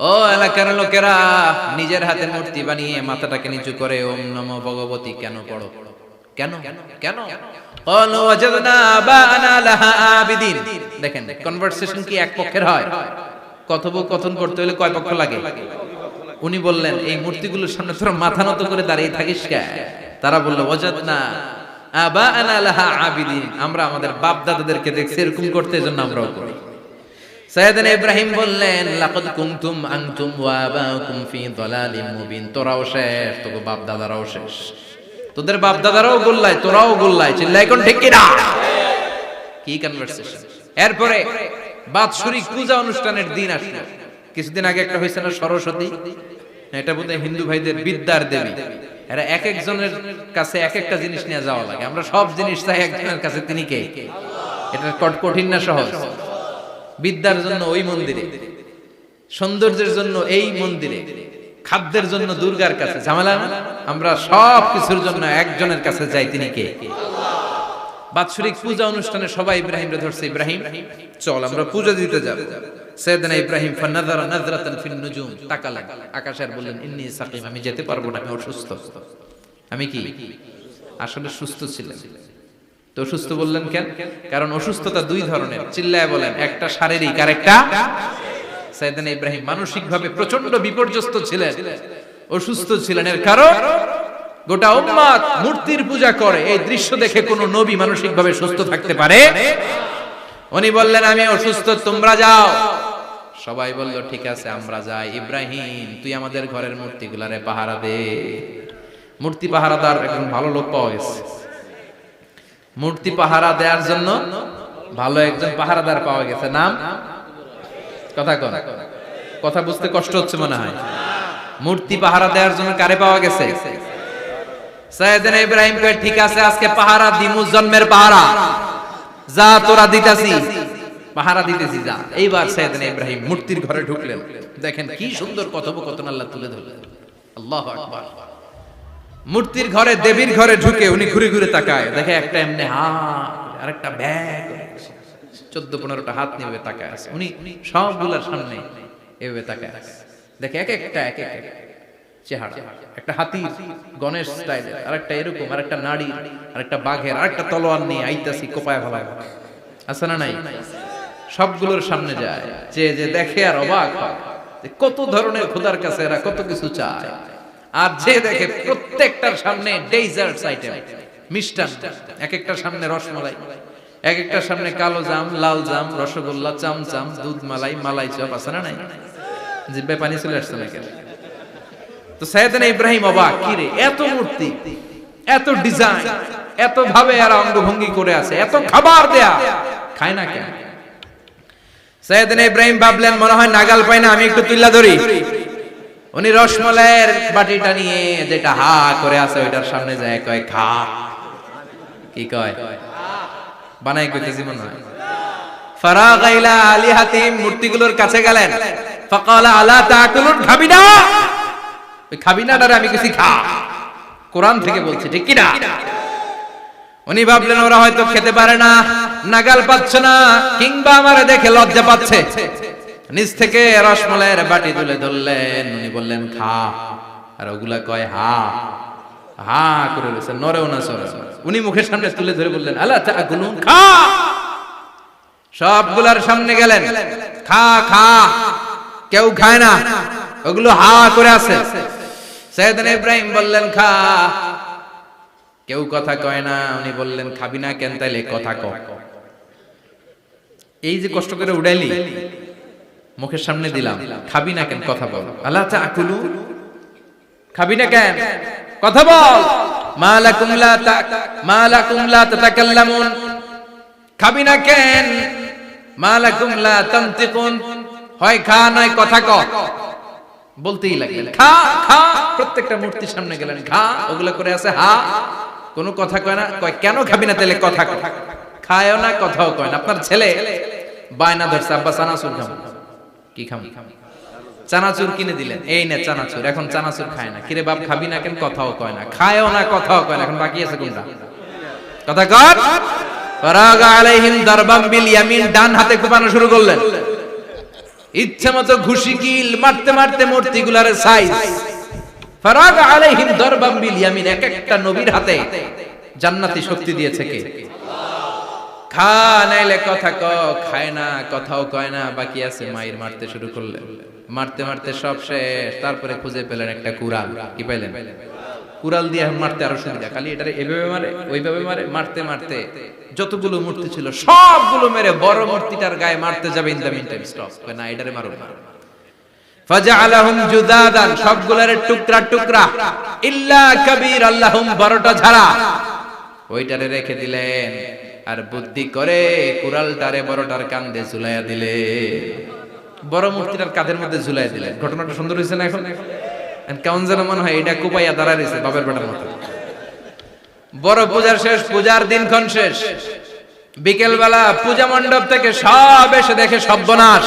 ও এলাকার লোকেরা, নিজের হাতে মূর্তি বানিয়ে মাথাটাকে নিচু করে ওম নমো ভগবতী কেন পড়ো? কেন কেন? ক্বালু ওয়াজাদনা আবানা লাহা আবিদিন। দেখেন কনভারসেশন কি এক পক্ষের হয়? কথোপকথন করতে হলে কয় পক্ষ লাগে? উনি বললেন এই মূর্তিগুলোর সামনে তোরা মাথা নত করে দাঁড়িয়ে থাকিস কেন? তারা বলল ওয়াজাদনা আবানা লাহা আবিদিন, আমরা আমাদের বাপ দাদাদেরকে দেখছি এরকম করতে, এজন্য আমরাও করি। সাইয়েদনা ইব্রাহিম বললেন লাকাদ কুনতুম আনতুম ওয়া আবাউকুম ফি দালালিম মুবিন, তোরাও শেষ, তোর বাপ দাদারাও শেষ, তোদের বাপ দাদারাও গোল্লায়, তোরাও গোল্লায়, চিল্লাই কোন ঠিক কি না? কি কনভারসেশন! এরপরে বাৎসরিক পূজা অনুষ্ঠানের দিন আসলো। কিছুদিন আগে একটা হয়েছে না সরস্বতী, এটা বোধহয় হিন্দু ভাইদের বিদ্যার দেবী। এরা এক একজনের কাছে এক একটা জিনিস নিয়ে যাওয়া লাগে, আমরা সব জিনিস চাই একজনের কাছে, তিনি কে? এটা কঠিন না সহজ? বিদ্যার জন্য ওই মন্দিরে, সৌন্দর্যের জন্য এই মন্দিরে, খাদ্যের জন্য দুর্গার কাছে, ঝামেলা না? আমরা সব কিছুর জন্য একজনের কাছে যাই, তিনি কে? বাৎসরিক পূজা অনুষ্ঠানে সবাই ইব্রাহিমরে ধরছে, ইব্রাহিম চল আমরা পূজা দিতে যাব। সাইয়েদনা ইব্রাহিম ফানাযারা নাযরাতান ফিন নুজুম, তাকালেন আকাশে আর বললেন ইন্নী সাকিম, আমি যেতে পারবো না, আমি অসুস্থ। আমি কি আসলে সুস্থ ছিলাম? তো অসুস্থ বললেন কেন? কারণ অসুস্থতা দুই ধরনের, চিল্লায় বলেন, একটা শারীরিক আর একটা। সাইয়েদনা ইব্রাহিম মানসিকভাবে প্রচন্ড বিপর্যস্ত ছিলেন, অসুস্থ ছিলেন। এর কারণ গোটা উম্মত মূর্তির পূজা করে, এই দৃশ্য দেখে কোন নবী মানসিকভাবে সুস্থ থাকতে পারে? উনি বললেন আমি অসুস্থ, তোমরা যাও। সবাই বলল ঠিক আছে আমরা যাই। ইব্রাহিম তুই আমাদের ঘরের মূর্তিগুলারে পাহারা দে। মূর্তি পাহারাদার একজন ভালো লোক পাওয়া গেছে, মূর্তি পাহারা দেওয়ার জন্য ভালো একজন পাহারাদার পাওয়া গেছে। নাম কথা কন, কথা বুঝতে কষ্ট হচ্ছে মনে হয়। মূর্তি পাহারা দেওয়ার জন্য কারে পাওয়া গেছে? সাইয়েদনা ইব্রাহিম কয় ঠিক আছে আজকে পাহারা দিমু, জন্মের পাহারা, যা তোরা দিতাছি, পাহারা দিতেছি যা। এইবার সাইয়েদনা ইব্রাহিম মূর্তির ঘরে ঢুকলেন। দেখেন কি সুন্দর কথোপকথন আল্লাহ তুলে ধরলেন। আল্লাহু আকবার। মূর্তির ঘরে, দেবীর ঘরে ঢুকে উনি ঘুরে ঘুরে তাকায়, দেখে একটা এমনি হাত আর একটা ব্যাগ, 14-15টা হাত নিয়ে তাকায় আছে। উনি সবগুলোর সামনে এভাবে তাকায় আছে, দেখে এক একটা এক এক চেহারা, একটা হাতি গণেশ স্টাইলের, আরেকটা এরকম, আরেকটা নাড়ি, আরেকটা বাঘের, আরেকটা তলোয়ার নিয়ে আইতাছি কোপায় ফেলায়, আছে না নাই? সবগুলোর সামনে যায়, যে যে দেখে আর অবাক হয় যে কত ধরনের খোদার কাছে এরা কত কিছু চায়। আর যে দেখে প্রত্যেকটার সামনে ডেজার্টস আইটেম, মিষ্টান্ন, এক একটার সামনে রসমালাই, এক একটার সামনে কালো জাম, লাল জাম, রসগোল্লা, চামচাম, দুধ মালাই, মালাই চপ, আছে না নাই? জিব্বায় পানি চলে আসছে না কেন? তো সাইয়েদনা ইব্রাহিম অবাক, কি রে এত মূর্তি, এত ডিজাইন, এত ভাবে আর অঙ্গভঙ্গি করে আছে, এত খাবার দেয়া, খায় না কেন? সাইয়েদনা ইব্রাহিম ভাবলেন মনে হয় নাগাল পায় না, আমি একটু তুইলা ধরি। উনি রসমালাইয়ের বাটিটা নিয়ে যেটা হা করে আছে ওইটার সামনে যায়, কয় খা। কি কয়? বানাই কইতেছি মনে হয়। ফারাগা ইলা আলিহাতিহিম, মূর্তিগুলোর কাছে গেলেন। ফাকালা আলা তাকুলুন, খাবি না? ওই খাবি না ডারে আমি কিছু খা, কোরআন থেকে বলছি, ঠিক কি না? উনি ভাবলেন ওরা হয়তো খেতে পারে না, নাগাল পাচ্ছে না, কিংবা আমারে দেখে লজ্জা পাচ্ছে। নিজ থেকে রসমালাইয়ের বাটি তুলে ধরলেন, উনি বললেন খা, আর ওগুলা কয় হা হা করে বলছে, নরেও না সরে। উনি মুখের সামনে তুলে ধরে বললেন আলা তাকুলুন, খা। সবগুলার সামনে গেলেন, খা খা, কেউ খায় না, ওগুলো হা করে আছে। সাইয়েদনা ইব্রাহিম বললেন খা, কেউ কথা কয় না। উনি বললেন খাবি না কেন? তাইলে কথা ক। এই যে কষ্ট করে উড়াইলি, মুখের সামনে দিলাম, খাবি না কেন? কথা বল। আলা তাকুলু, খাবি না কেন? কথা বল। মালাকুম লা তাতাকাল্লামুন, খাবি না কেন? মালাকুম লা তানতিকুন, হয় খা নয় কথা ক। বলতেই লাগলেন খা খা, প্রত্যেকটা মূর্তির সামনে গেলেন, খা, ওগুলো করে আছে হা, কোনো কথা কয় না। কয় কেন খাবি না? তাহলে কথা ক। খায়ও না, কথাও কয় না। আপনার ছেলে বায়না ধরছে আব্বা চানাচুর খাবো। কি খাবি? চানাচুর কিনে দিলেন, এই নে চানাচুর। এখন চানাচুর খায় না। কিরে বাপ খাবি না কেন? কথাও কয় না, খায়ও না, কথাও কয় না। এখন বাকি আছে কোনটা? কথা কর। ফারাগা আলাইহিম দারবাম বিল ইয়ামিন, ডান হাতে কোপানো শুরু করলেন। ইচ্ছা মতো ঘুষি কিল মারতে মারতে মূর্তিগুলার সাইজ। ফারাগ আলাইহিম দরবাম বিল ইয়ামিন, এক একটা নবীর হাতে জান্নাতি শক্তি দিয়েছে কে? খা নাইলে কথা ক, খায় না, কথাও কয় না, বাকি আছে মায়ের মারতে শুরু করলেন। মারতে মারতে সব শেষ, তারপরে খুঁজে পেলেন একটা কুড়াল। কি পাইলেন? কুড়াল দিয়ে মারতে আরো সুবিধা, খালি এটারে এভাবে মারে ওইভাবে মারে, মারতে মারতে যতগুলো মূর্তি ছিল সবগুলো মেরে বড় মূর্তিটার গায়ে মারতে যাবে, in the meantime stop, না এটারে মারো না। ফাজআলাহুম জুদাদান, সবগুলোর টুকরা টুকরা, ইল্লা কাবীর আল্লাহুম, বড়টা ছাড়া ওইটারে রেখে দিলেন। আর বুদ্ধি করে কুড়ালটারে বড়টার কাঁধে ঝুলাইয়া দিলে, বড় মূর্তিটার কাঁধের মধ্যে ঝুলাইয়া দিলেন। ঘটনাটা সুন্দর হয়েছে না? এখন কেমন যেন মনে হয় এটা কুপাইয়া দাঁড়া রয়েছে বাবার বেটার মতো। বড় পূজার শেষ, পূজার দিনক্ষণ শেষ। বিকেল বেলা পূজা মণ্ডপ থেকে সব এসে দেখে সর্বনাশ।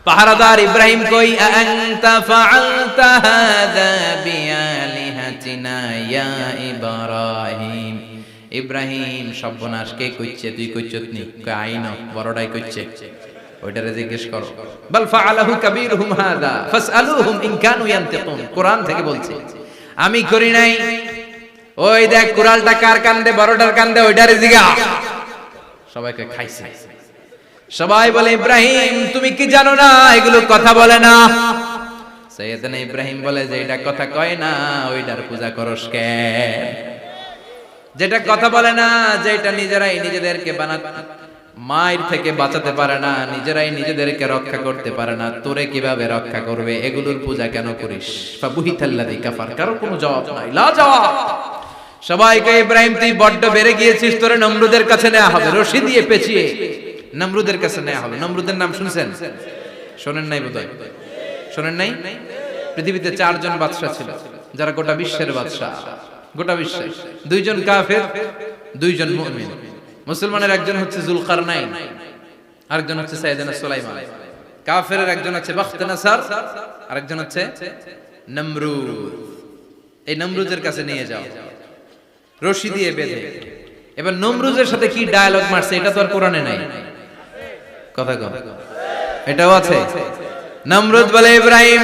পাহারাদার ইব্রাহিম কই, আনতা ফাআলতা হাযা বিআলিহাতিনা ইয়া ইব্রাহিম। ইব্রাহিম সর্বনাশ কে কইছে? তুই কইছত নি? কই আইন বড়টাই কইছে, ওইটারে জিজ্ঞেস করো। বাল ফাআলাহু কাবীরুহুম হাযা ফাসআলুহুম ইন কানু ইয়ানতিকুন। কোরআন থেকে বলছে, আমি করি নাই। ওই দেখ কুড়ালটা কার কান্দে? বড়টার কান্দে, ওইটারে জিগা। সবাইকে খাইছে। সবাই বলে, ইব্রাহিম তুমি কি জানো না এগুলো কথা বলে না? সাইয়েদনা ইব্রাহিম বলে যে এটা কথা কয় না, ওইটার পূজা করস কেন? যেটা কথা বলে না, যেটা নিজেরাই নিজেদেরকে মায়ের থেকে বাঁচাতে পারে না, নিজেরাই নিজেদেরকে রক্ষা করতে পারে না, তোরে কিভাবে রক্ষা করবে? এগুলোর পূজা কেন করিস? ফাবুহিতাল্লাযী কাফার, কারো কোনো জবাব নাই, লা জবাব। সবাইকে, ইব্রাহিম তুই বড্ড বেড়ে গিয়েছিস, তোরে নমরুদের কাছে নেওয়া হবে, রশি দিয়ে পেঁচিয়ে নমরুদের কাছে নেওয়া হবে। নমরুদের নাম শুনছেন? শোনেন নাই বোধহয়? শোনেন নাই? পৃথিবীতে 4 জন বাদশা ছিল, যারা গোটা বিশ্বের বাদশা। গোটা বিশ্বে 2 জন কাফের, 2 জন মুমিন। মুসলমানের একজন হচ্ছে যুলকারনাইন, আরেকজন হচ্ছে সাইয়েদনা সুলাইমান। কাফেরের একজন হচ্ছে বাখতানাসার, আরেকজন হচ্ছে নমরুদ। এই নমরুদের কাছে নিয়ে যাও, রশি দিয়ে বেঁধে। এবার নমরুদের সাথে কি ডায়ালগ মারছে এটা তো আর কোরআনে নাই। কথা কম, এটাও আছে। নমরুদ বলে, ইব্রাহিম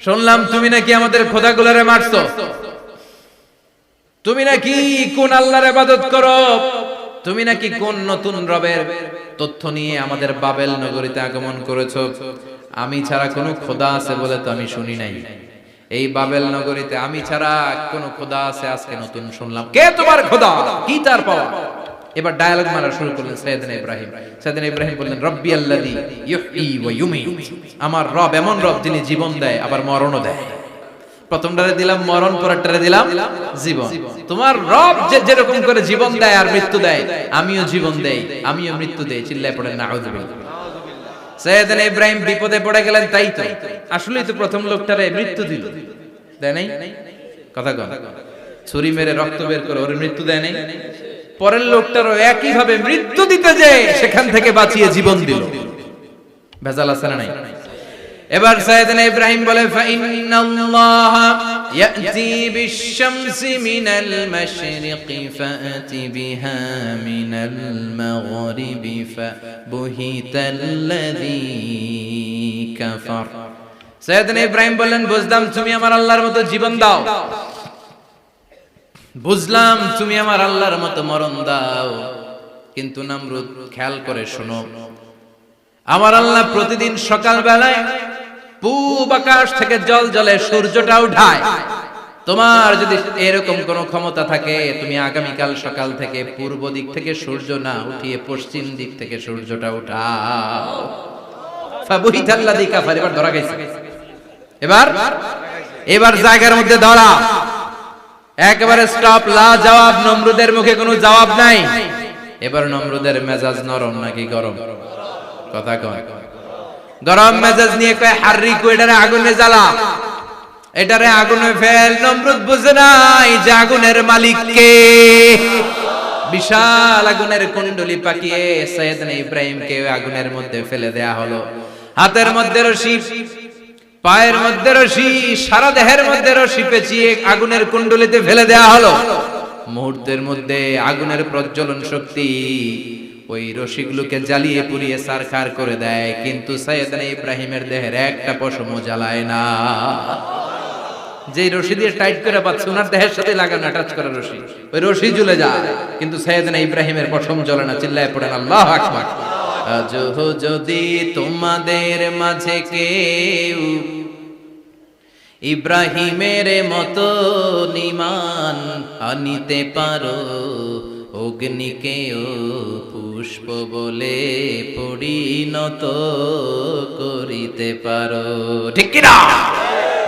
শুনলাম তুমি নাকি আমাদের খোদাগুলোরে মারছো, তুমি নাকি কোন আল্লাহর ইবাদত করো, তুমি নাকি কোন নতুন রবের তথ্য নিয়ে আমাদের বাবেল নগরীতে আগমন করেছো। আমি ছাড়া কোনো খোদা আছে বলে তো আমি শুনি নাই। এই বাবেল নগরীতে আমি ছাড়া কোন খোদা আছে আজকে নতুন শুনলাম। কে তোমার খোদা? কি তার পাওয়া? এবার ডায়ালগ মারা শুরু করলেন সাইয়েদনা ইব্রাহিম। সাইয়েদনা ইব্রাহিম বললেন, রব্বি আল্লাযী ইউহয়ী ওয়া ইউমীত, আমার রব এমন রব যিনি জীবন দেয় আবার মরণও দেয়। প্রথমটারে দিলাম মরণ, পরেরটারে দিলাম জীবন। তোমার রব যেরকম করে জীবন দেয় আর মৃত্যু দেয়, আমিও জীবন দেই, আমিও মৃত্যু দেই। চিল্লায় পড়েন নাউযুবিল্লাহ। সাইয়েদনা ইব্রাহিম বিপদে পড়ে গেলেন। তাই তো, আসলেই তো প্রথম লোকটারে মৃত্যু দিল, দেয় নাই? কথা কন, ছুরি মেরে রক্ত বের করে ওর মৃত্যু দেয় নাই? পরের লোকটারও একই ভাবে মৃত্যু দিতে যে সেখান থেকে বাঁচিয়ে জীবন দিল। ভেজাল আছে না নাই? এবার সাইয়েদনা ইব্রাহিম বলে, ফাইন্নাল্লাহা ইয়াতি বিশ-শামসি মিনাল মাশরিকি ফাআতি বিহা মিনাল মাগরিবি ফাবুহিতাল্লাযী কাফার। সাইয়েদনা ইব্রাহিম বললেন, বুঝলাম তুমি আমার আল্লাহর মতো জীবন দাও, বুঝলাম তুমি আমার আল্লাহর মতো মরণ দাও, কিন্তু নমরুদ খেয়াল করে শোনো, আমার আল্লাহ প্রতিদিন সকাল বেলায় পূব আকাশ থেকে জল জলে সূর্যটা উঠায়। তোমার যদি এরকম কোন ক্ষমতা থাকে, তুমি আগামীকাল সকাল থেকে পূর্ব দিক থেকে সূর্য না উঠিয়ে পশ্চিম দিক থেকে সূর্যটা উঠাও। ফাবুহিতাল্লাযী কাফার। এবার ধরা গেছে, এবার জায়গার মধ্যে ধরা, একেবারে স্টপ, লা জবাব। নমরুদের মুখে কোনো জবাব নাই। এবার নমরুদের মেজাজ নরম নাকি গরম? কথা কয়, গরম মেজাজ নিয়ে কয়, হাররিকু, এটারে আগুনে জ্বালা, এটারে আগুনে ফেল। নমরুদ বুঝে নাই যে আগুনের মালিক কে। বিশাল আগুনের কুণ্ডলি পাকিয়ে সাইয়েদনা ইব্রাহিমকে আগুনের মধ্যে ফেলে দেয়া হলো। হাতের মধ্যে রশি, পায়ের মধ্যে রশি, সারা দেহের মধ্যে রশি পেঁচিয়ে আগুনের কুণ্ডলিতে ফেলে দেয়া হলো। মুহূর্তের মধ্যে আগুনের প্রজ্বলন শক্তি ওই রশিগুলোকে জ্বালিয়ে পুড়িয়ে সারখার করে দেয়, কিন্তু সাইয়েদনা ইব্রাহিমের দেহের একটা পশমও জ্বালায় না। যে রশি দিয়ে টাইট করে পাচ্ছে ওনার দেহের সাথে লাগানো অ্যাটাচ করা রশি, ওই রশি জ্বলে যায়, কিন্তু সাইয়েদনা ইব্রাহিমের পশম জ্বলে না। চিল্লায় পড়েন আল্লাহু আকবার। আজো যদি তোমাদের মাঝে কেউ ইব্রাহিমের মতো ঈমান আনিতে পারো, অগ্নিকেও পুষ্প বলে পরিণত করিতে পারো। ঠিক কি না?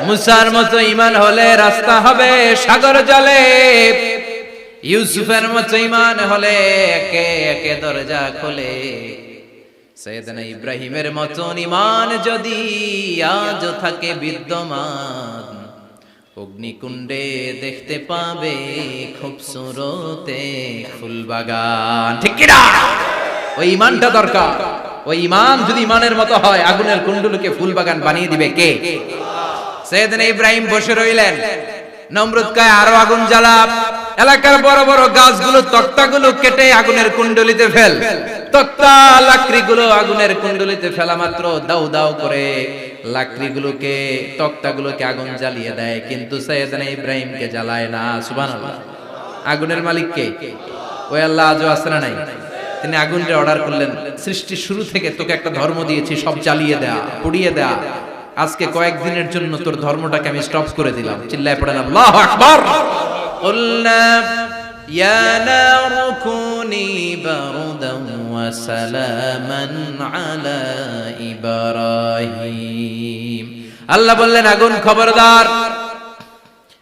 মুসার মতো ঈমান হলে রাস্তা হবে সাগর জলে, ইউসুফের মতো ঈমান হলে একে একে দরজা খোলে। সাইয়েদনা ইব্রাহিমের মতো ঈমান যদি আজ থাকে বিদ্যমান, অগ্নিকুণ্ডে দেখতে পাবে খুবসুরতে ফুলবাগান। ঠিক কি না? ওই ঈমানটা দরকার। ওই ঈমান যদি ঈমানের মতো হয়, আগুনের কুণ্ডুলকে ফুলবাগান বানিয়ে দিবে কে? সাইয়েদনা ইব্রাহিম বসে রইলেন, নমরুদ কয় আরো আগুন জ্বালা, এলাকার বড় বড় গাছগুলো তক্তাগুলো কেটে আগুনের কুণ্ডলিতে ফেল। তক্তা লাকড়িগুলো আগুনের কুণ্ডলিতে ফেলা মাত্র দাউ দাউ করে লাকড়িগুলোকে তক্তাগুলোকে আগুন জ্বালিয়ে দেয়, কিন্তু সাইয়েদনা ইব্রাহিমকে জ্বালায় না। সুবহানাল্লাহ। আগুনের মালিক কে? ওই আল্লাহ আজও আছে না নাই? তিনি আগুনকে অর্ডার করলেন, সৃষ্টির শুরু থেকে তোকে একটা ধর্ম দিয়েছি, সব জ্বালিয়ে দেয়া, পুড়িয়ে দেয়া, আজকে কয়েকদিনের জন্য তোর ধর্মটাকে আমি স্টপ করে দিলাম। চিল্লায় পড়েন আল্লাহু আকবার। কুলনা ইয়া নারু কুনি বারদান ওয়া সালামান আলা ইব্রাহিম। আল্লাহ বললেন আগুন খবরদার,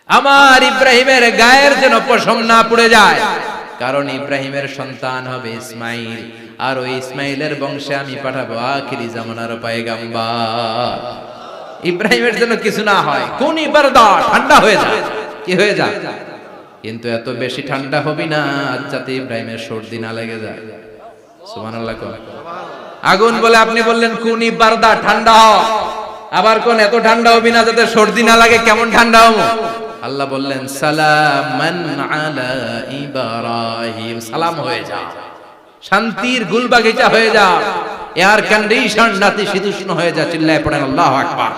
আমার ইব্রাহিমের গায়ের যেন পশম না পুড়ে যায়, কারণ ইব্রাহিমের সন্তান হবে ইসমাইল, আর ওই ইসমাইলের বংশে আমি পাঠাবো আখিরি জামানার পয়গম্বর। ইব্রাহিমের জন্য কিছু না হয়, কোন বারদা ঠান্ডা হয়ে যায়, কি হয়ে যায়, কিন্তু এত বেশি ঠান্ডা হবি না যাতে ইব্রাহিমের সর্দি না লেগে যায়। সুবহানাল্লাহ। আগুন বলে আপনি বললেন কোনি বারদা ঠান্ডা হও, আবার কোন এত ঠান্ডা হবি না যাতে সর্দি না লাগে, কেমন ঠান্ডা হবো? আল্লাহ বললেন সালামান আলা ইব্রাহিম, সালাম হয়ে যা, শান্তির গুলবাগিচা হয়ে যা, এয়ার কন্ডিশন নাতিশীতোষ্ণ হয়ে যা। চিল্লায় পড়েন আল্লাহু আকবার।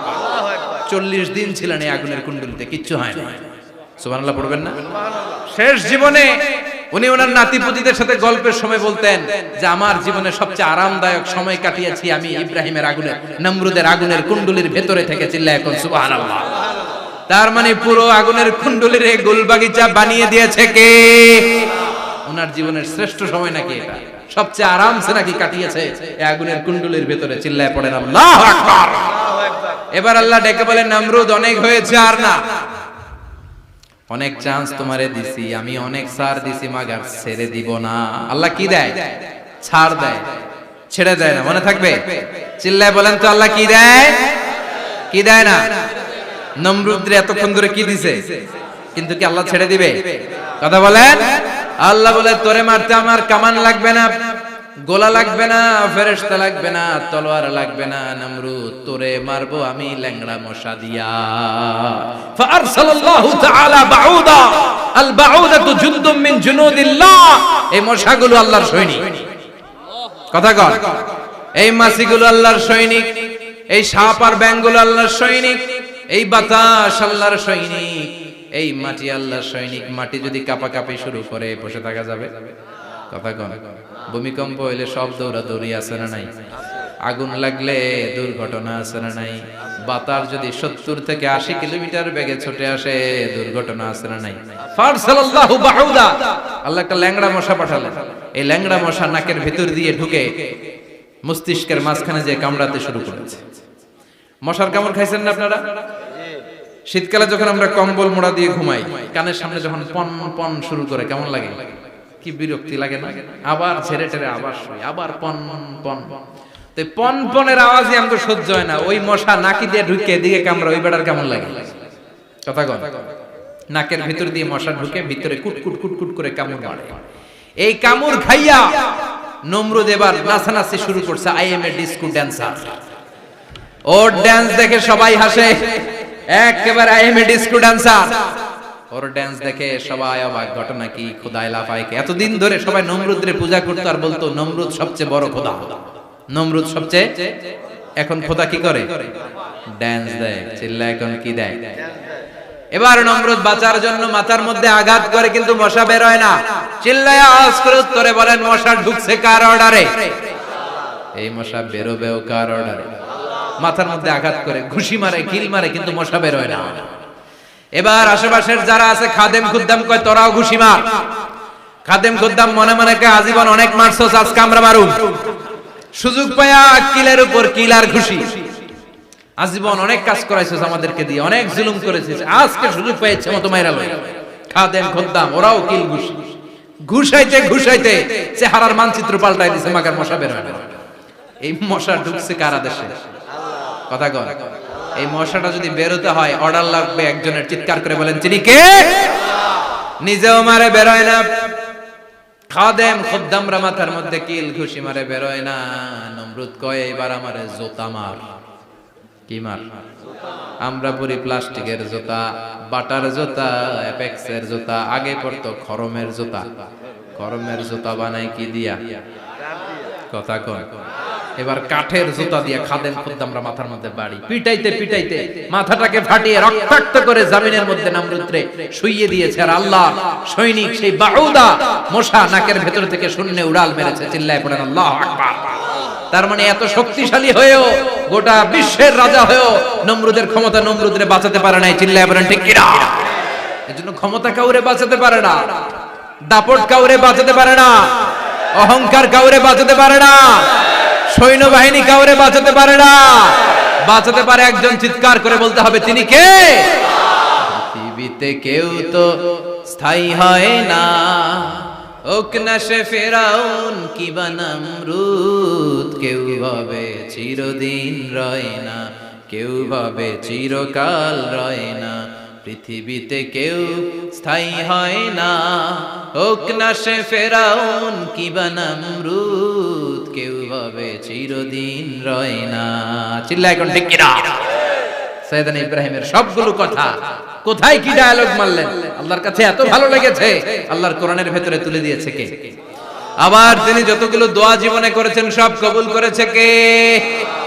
40 দিন ছিলেন এই আগুনের কুণ্ডলিতে, কিচ্ছু হয় না। সুবহানাল্লাহ পড়বেন না? শেষ জীবনে উনি ওনার নাতিপুতিদের সাথে গল্পের সময় বলতেন যে আমার জীবনে সবচেয়ে আরামদায়ক সময় কাটিয়েছি আমি ইব্রাহিমের আগুনের, নমরুদের আগুনের কুণ্ডলির ভেতরে থেকে। চিল্লায় এখন সুবহানাল্লাহ। তার মানে পুরো আগুনের কুণ্ডলির এই গোলবাগিচা বানিয়ে দিয়েছে কে? ওনার জীবনের শ্রেষ্ঠ সময় নাকি এটা, সবচেয়ে আরামসে নাকি কাটিয়েছে এই আগুনের কুণ্ডলির ভেতরে। চিল্লায় পড়েন আল্লাহু আকবার। এবার আল্লাহ ডেকে বলেন নমরুদ অনেক হয়েছে, আর না, অনেক চান্স তোমারে দিছি আমি, অনেক ছাড় দিছি, মাগার ছেড়ে দিব না। আল্লাহ কি দেয়? ছাড় দেয়, ছেড়ে দেয় না। মনে থাকবে? চিল্লায় বলেন তো আল্লাহ কি দেয়? কি দেয় না? নমরুদরে এতক্ষণ ধরে কি দিছে, কিন্তু কি আল্লাহ ছেড়ে দিবে? কথা বলেন। আল্লাহ বলে তোরে মারতে আমার কামান লাগবে না, গোলা লাগবে না, ফেরেশতা লাগবে না, তলোয়ার লাগবে না, নমরুদ তোরে মারবো আমি ল্যাংড়া মশা দিয়া। ফাআরসালাল্লাহু তাআলা বাউদা, আল বাউদাতু জুনদুম মিন জুনুদিল্লাহ। এই মশাগুলো আল্লাহর সৈনিক। কথা কর। এই মাছিগুলো আল্লাহর সৈনিক, এই সাপ আর ব্যাঙগুলো আল্লাহর সৈনিক, এই বাতাস আল্লাহর সৈনিক, এই মাটি আল্লাহর সৈনিক। মাটি যদি কাঁপাকাঁপি শুরু করে বসে থাকা যাবে? কথা কন। ভূমিকম্প হইলে সব দৌড়াদৌড়ি আছে না নাই? আগুন লাগলে দুর্ঘটনা আছে না নাই? বাতাস যদি 70 থেকে 80 কিলোমিটার বেগে ছুটে আসে দুর্ঘটনা আছে না নাই? ফারসালাল্লাহু বাউদা, আল্লাহ একটা ল্যাংড়া মশা পাঠালেন। এই ল্যাংড়া মশা নাকের ভিতর দিয়ে ঢুকে মস্তিষ্কের মাঝখানে যে কামড়াতে শুরু করেছে। মশার কামড় খাইছেন না আপনারা? শীতকালে যখন আমরা কম্বল মোড়া দিয়ে ঘুমাই, কানের সামনে যখন পন পন শুরু করে কেমন লাগে? কি বিরক্তি লাগে না? আবার ঝেড়ে টেরে আবার শুই, আবার পন পন। তো পন পনের আওয়াজই আমাকে সহ্য হয় না। ওই মশা নাকি দিয়ে ঢুকে এদিকে কামড়া, ওই বেটার কেমন লাগে? কথা কন। নাকের ভিতর দিয়ে মশা ঢুকে ভিতরে কুটকুট কুটকুট করে কামড় মারে। এই কামড় খাইয়া নমরুদ এবার নাচানাচি শুরু করছে। I M A disco dancer. Or dance দেখে সবাই হাসে, একেবারে I M A disco dancer. Or dance দেখে সবাই অবাক, ঘটনা কি? খোদায় লাফায় কে? এতদিন ধরে সবাই নমরুদের পূজা করতো আর বলতো নমরুদ সবচেয়ে বড় খোদা, নমরুদ সবচেয়ে। এখন খোদা কি করে? ড্যান্স দেয়। চিল্লা এখন কি দেয়? এবার নমরুদ বাঁচার জন্য মাথার মধ্যে আঘাত করে, কিন্তু মশা বের হয় না। চিল্লায় আওয়াজ করে উত্তরে বলেন, মশা ঢুকছে কার অর্ডারে? এই মশা বেরোবেও কার অর্ডারে? মাথার মধ্যে আঘাত করে ঘুষি মারে, কিল মারে, কিন্তু মশা বের হয় না। এবার আশেপাশের যারা আছে খাদেম খুদ্দাম কয়, তোরাও ঘুষি মার। খাদেম খুদ্দাম মনে মনে কয়, আজীবন অনেক মারছস, আজকে আমরা মারুম। সুযোগ পায়া কিলের উপর কিল আর ঘুষি। আজীবন অনেক কাজ করাইছিস আমাদেরকে দিয়ে, অনেক জুলুম করেছিস, আজকে সুযোগ পেয়েছে মতো মাইরা লই। খাদেম খুদ্দাম ওরাও কিল ঘুষি। ঘুষাইতে ঘুষাইতে চেহারার মানচিত্র পাল্টাই দিছে, মাগার মশা বের হয় না। এই মশা ঢুকছে কারা দেশে? কথা কর। এই মশাটা যদি বেরোতে হয়, অর্ডার লাগবে একজনের। চিৎকার করে বলেন, তিনি কে? নিজেও মারে, বেরোয় না। খাদেম খুদ্দামরা মাথার মধ্যে কিল ঘুষি মারে, বেরোয় না। নমরুদ কয়, এবার আমারে জুতা মার। কি মার? আমরা পরি প্লাস্টিকের জুতা, বাটার জুতা, অ্যাপেক্সের জুতা। আগে পড়তো খরমের জুতা। খরমের জুতা বানায় কি দিয়া? কথা কয়। এবার কাঠের জুতা দিয়ে খাদেম খুদ্দামরা মাথার মধ্যে বাড়ি। পিটাইতে পিটাইতে মাথাটাকে ফাটিয়ে রক্তাক্ত করে জমিনের মধ্যে নমরুদরে শুইয়ে দিয়েছে। আর আল্লাহ সৈনিক সেই বাউদা মশা নাকের ভেতর থেকে শূন্যে উড়াল মেরেছে। চিল্লায় পড়েন আল্লাহু আকবার। তার মানে এত শক্তিশালী হয়েও, গোটা বিশ্বের রাজা হয়েও নমরুদের ক্ষমতা নমরুদরে বাঁচাতে পারে নাই। চিল্লায় পড়েন ঠিক কিনা? এজন্য ক্ষমতা কাউরে বাঁচাতে পারে না, দাপট কাউরে বাঁচাতে পারে না, অহংকার কাউরে বাঁচাতে পারে না, সৈন্যবাহিনী কাউরে বাঁচাতে পারে না। বাঁচাতে পারে একজন। চিৎকার করে বলতে হবে, তিনি কে? পৃথিবীতে কেউ তো স্থায়ী হয় না, ওক না সে ফেরাউন কিবা নমরুদ। কেউ ভাবে চিরদিন রয় না, কেউ ভাবে চিরকাল রয় না। পৃথিবীতে কেউ স্থায়ী হয় না, ওক না সে ফেরাউন কিবা নমরুদ। কেউ ভাবে চিরদিন রয় না। চিল্লায় এখন ঠিক কিনা? সাইয়েদনা ইব্রাহিমের সবগুলো কথা কোথায় কি ডায়ালগ মারলেন, আল্লাহর কাছে এত ভালো লেগেছে, আল্লাহর কোরআনের ভেতরে তুলে দিয়েছে কে? আবার তিনি যতগুলো দোয়া জীবনে করেছেন সব কবুল করেছে কে?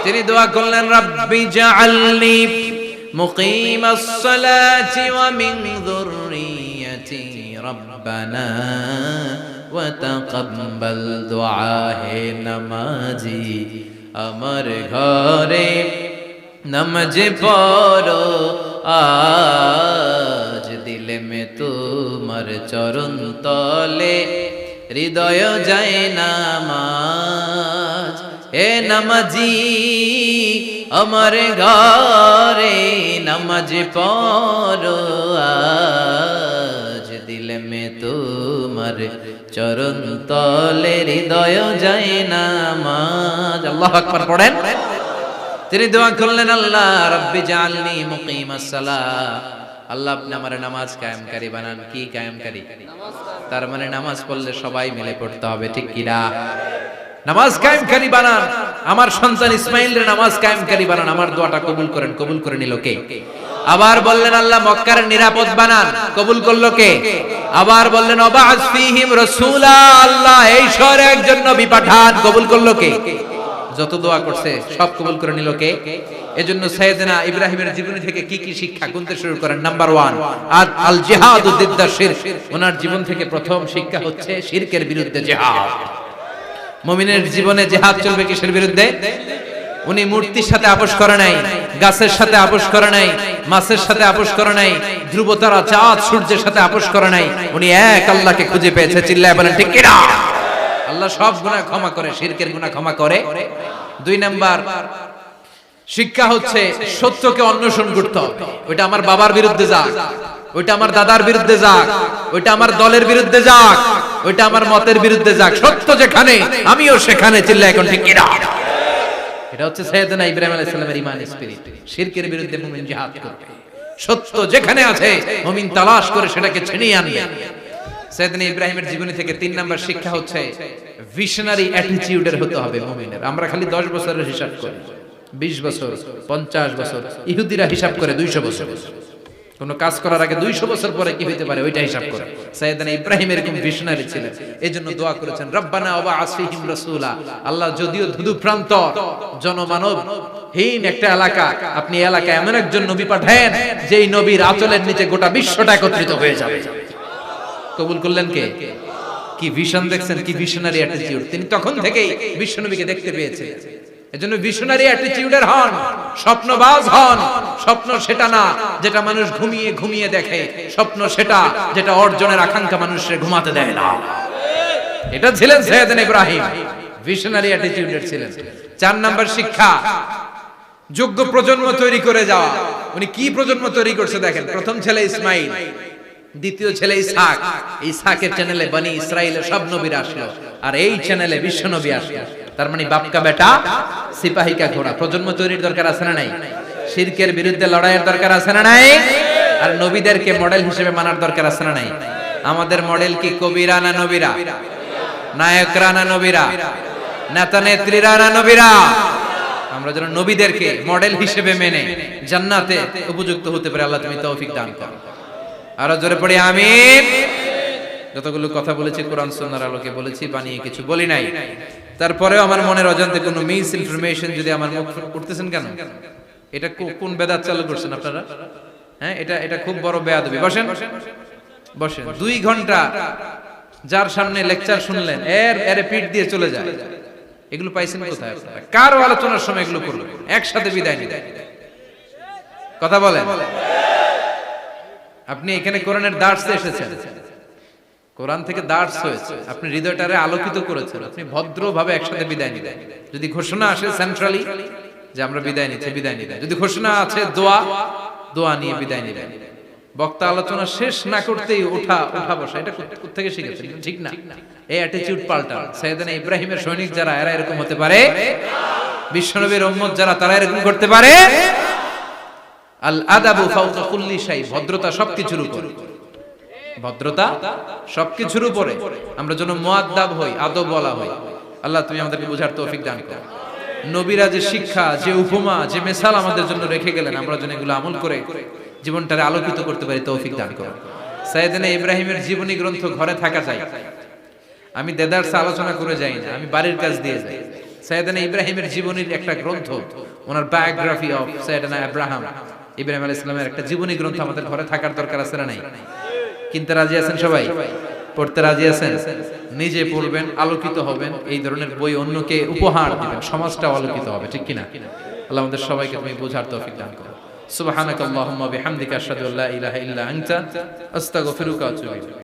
তিনি দোয়া করলেন, রাব্বি জাআলনি মুকিমাস সালাতি ওয়া মিন যুররিয়্যাতি রাব্বানা ওয়া তাকাব্বাল দুআ। হে নামাজি, আমার ঘরে নামাজ পড়ো আজ, দিলে মে তোমার চরণ তলে হৃদয় যায় নামাজ। হে নামাজি, আমার ঘরে নামাজ পড়ো আজ, দিলে মে তোমার চরণ তলে হৃদয় যায় নামাজ। আল্লাহু আকবার পড়েন। তিনি দোয়া করলেন, আল্লাহ রাব্বি জাআলনি মুকিমাস সালাহ। আল্লাহ আপনি আমার নামাজ কায়েমকারী বানান। কি কায়েমকারী? তার মানে নামাজ পড়লে সবাই মিলে পড়তে হবে, ঠিক কি না? নামাজ কায়েমকারী বানান। আমার সন্তান ইসমাইলের নামাজ কায়েমকারী বানান। আমার দোয়াটা কবুল করেন। কবুল করে নিল কে? আবার বললেন, আল্লাহ মক্কার নিরাপদ বানান। কবুল করলো কে? আবার বললেন, ওয়াবা'আস ফীহিম রাসূলা। আল্লাহ এই শহরে একজন নবী পাঠান। কবুল করলো কে? যত দোয়া করছে সব কবুল করে নিল কে? এজন্য সাইয়েদনা ইব্রাহিমের জীবনী থেকে কি কি শিক্ষা গুনতে শুরু করেন। নাম্বার 1, আল জিহাদু দিদ্দা শিরক। ওনার জীবন থেকে প্রথম শিক্ষা হচ্ছে শিরকের বিরুদ্ধে জিহাদ। মুমিনের জীবনে জিহাদ চলবে কিসের বিরুদ্ধে? উনি মূর্তির সাথে আপোষ করে নাই, গাছের সাথে আপোষ করে নাই, মাছের সাথে আপোষ করে নাই, ধ্রুব তারা, চাঁদ, সূর্যের সাথে আপোষ করে নাই। উনি এক আল্লাহকে খুঁজে পেয়েছে। চিল্লায় বলেন ঠিক কিনা? আল্লাহ সব গুনাহ ক্ষমা করে, শিরকের গুনাহ ক্ষমা করে। 2 নাম্বার শিক্ষা হচ্ছে সত্যকে অন্বেষণ করতে হবে। ওইটা আমার বাবার বিরুদ্ধে যাক, ওইটা আমার দাদার বিরুদ্ধে যাক, ওইটা আমার দলের বিরুদ্ধে যাক, ওইটা আমার মতের বিরুদ্ধে যাক, সত্য যেখানে আমিও সেখানে। চিল্লায় এখন ঠিক কিনা? এটা হচ্ছে সাইয়েদনা ইব্রাহিম আলাইহিস সালামের ঈমান স্পিরিট। শিরকের বিরুদ্ধে মুমিন জিহাদ করবে। সত্য যেখানে আছে মুমিন তালাশ করে সেটাকে ছিনিয়ে আনবে। সাইয়েদনা ইব্রাহিমের জীবনী থেকে 3 নাম্বার শিক্ষা হচ্ছে ভিশনারি অ্যাটিটিউডের হতে হবে মুমিনের। আমরা খালি 10 বছরের হিসাব করি, 20 বছর, 50 বছর। ইহুদিরা হিসাব করে 200 বছর। কোন কাজ করার আগে 200 বছর পরে কি হইতে পারে ওইটা হিসাব করে। সাইয়েদনা ইব্রাহিম এরকম ভিশনারি ছিলেন, এজন্য দোয়া করেছেন রব্বানা ওয়াবা'আস ফীহিম রাসূলা, আল্লাহ যদিও ধুধু প্রান্তর জনমানব হীন একটা এলাকা, আপনি এলাকায় এমন একজন নবী পাঠান যেই নবীর আঁচলের নিচে গোটা বিশ্বটা একত্রিত হয়ে যাবে। কবুল করলেন কে? কি ভিশন দেখছেন, কি ভিশনারি অ্যাটিটিউড। তিনি তখন থেকেই বিশ্বনবীকে দেখতে পেয়েছেন, এজন্য ভিশনারি অ্যাটিটিউডের হন, স্বপ্নবাজ হন। স্বপ্ন সেটা না যেটা মানুষ ঘুমিয়ে ঘুমিয়ে দেখে, স্বপ্ন সেটা যেটা অর্জনের আকাঙ্ক্ষা মানুষের ঘুমাতে দেয় না। এটা ছিলেন সাইয়েদনা ইব্রাহিম, ভিশনারি অ্যাটিটিউডের ছিলেন। 4 নাম্বার শিক্ষা, যোগ্য প্রজন্ম তৈরি করে যাওয়া। উনি কি প্রজন্ম তৈরি করছে দেখেন। প্রথম ছেলে ইসমাইল, দ্বিতীয় ছেলে ইসহাক। ইসহাকের চ্যানেলে বনি ইসরাইলের সব নবীরা আসলো, আর এই চ্যানেলে বিশ্ব নবী আসলো। তার মানে বাপ কা বেটা সিপাহী কা ঘোড়া। প্রজন্ম তৈরির দরকার আছে না নাই? শিরকের বিরুদ্ধে লড়াইয়ের দরকার আছে না নাই? আর নবীদেরকে মডেল হিসেবে মানার দরকার আছে না নাই? আমাদের মডেল কি কবিরা না নবীরা? নায়করা না নবীরা? নেতা নেত্রীরা না নবীরা? আমরা যেন নবীদেরকে মডেল হিসেবে মেনে জান্নাতে উপযুক্ত হতে পারে। আল্লাহ তুমি তৌফিক দান করো। আরো জোরে পড়ি আমিন। যতগুলো কথা বলেছি কোরআন সুন্নাহর আলোকে বলেছি, বানিয়ে কিছু বলি নাই। তারপরেও আমার মনের অজান্তে কোনো মিস ইনফরমেশন যদি আমার মুখ করতেছেন কেন? এটা কোন বেদাত চালু করছেন আপনারা? হ্যাঁ, এটা খুব বড় বেয়াদবি। বসেন বসেন। 2 ঘন্টা যার সামনে লেকচার শুনলেন, এর পিঠ দিয়ে চলে যায়। এগুলো পাইছেন কোথায় আপনারা? কার আলোচনার সময় এগুলো করলেন? একসাথে বিদায় নিলেন। কথা বলেন। আপনি এখানে কোরআনের দার্সে এসেছেন, কোরআন থেকে দার্স হয়েছে, আপনি হৃদয়টারে আলোকিত করেছেন, আপনি ভদ্রভাবে একসাথে বিদায় নিলেন। যদি ঘোষণা আসে সেন্ট্রালি যে আমরা বিদায় নিচ্ছি, বিদায় নিলেন। যদি ঘোষণা আছে দোয়া নিয়ে বিদায় নিলেন। বক্তা আলোচনা শেষ না করতেই ওঠা বসা, এটা কোথা থেকে শিখেছেন? ঠিক না। এই অ্যাটিটিউড পাল্টান। সাইয়েদনা ইব্রাহিমের সৈনিক যারা, এরা এরকম হতে পারে? বিশ্বনবীর উম্মত যারা, তারা এরকম করতে পারে? আল আদাবু ফাওকা কুল্লি শাই, ভদ্রতা সবকিছুর উপরে। ভদ্রতা সবকিছুর উপরে। আমরা যেন মুআদ্দাব হই, আদব বলা হই। আল্লাহ তুমি আমাদেরকে বুঝার তৌফিক দান করো। নবীরা যে শিক্ষা, যে উপমা, যে মিসাল আমাদের জন্য রেখে গেলেন, আমরা যেন এগুলো আমল করে জীবনটারে আলোকিত করতে পারি, তৌফিক দান করো। সাইয়েদনা ইব্রাহিমের জীবনী গ্রন্থ ঘরে থাকা যায়। আমি দেদারসে আলোচনা করে যাই না, আমি বাড়ির কাজ দিয়ে যাই। সাইয়েদনা ইব্রাহিমের জীবনীর একটা গ্রন্থ, ওনার বায়োগ্রাফি অফ সাইয়েদনা ইব্রাহিম আলাইহিস সালামের একটা জীবনী গ্রন্থ আমাদের ঘরে থাকার দরকার আছে না নাই? কিনতে রাজি আছেন সবাই? পড়তে রাজি আছেন? নিজে পড়বেন, আলোকিত হবেন, এই ধরনের বই অন্যকে উপহার দিবেন, সমাজটাও আলোকিত হবে। ঠিক কিনা? আল্লাহ আমাদের সবাইকে তুমি বোঝার তৌফিক দান করো। সুবহানাকাল্লাহুম্মা বিহামদিকা আশহাদু আল্লা ইলাহা ইল্লা আনতা আস্তাগফিরুকা ওয়া আতুবু ইলাইক।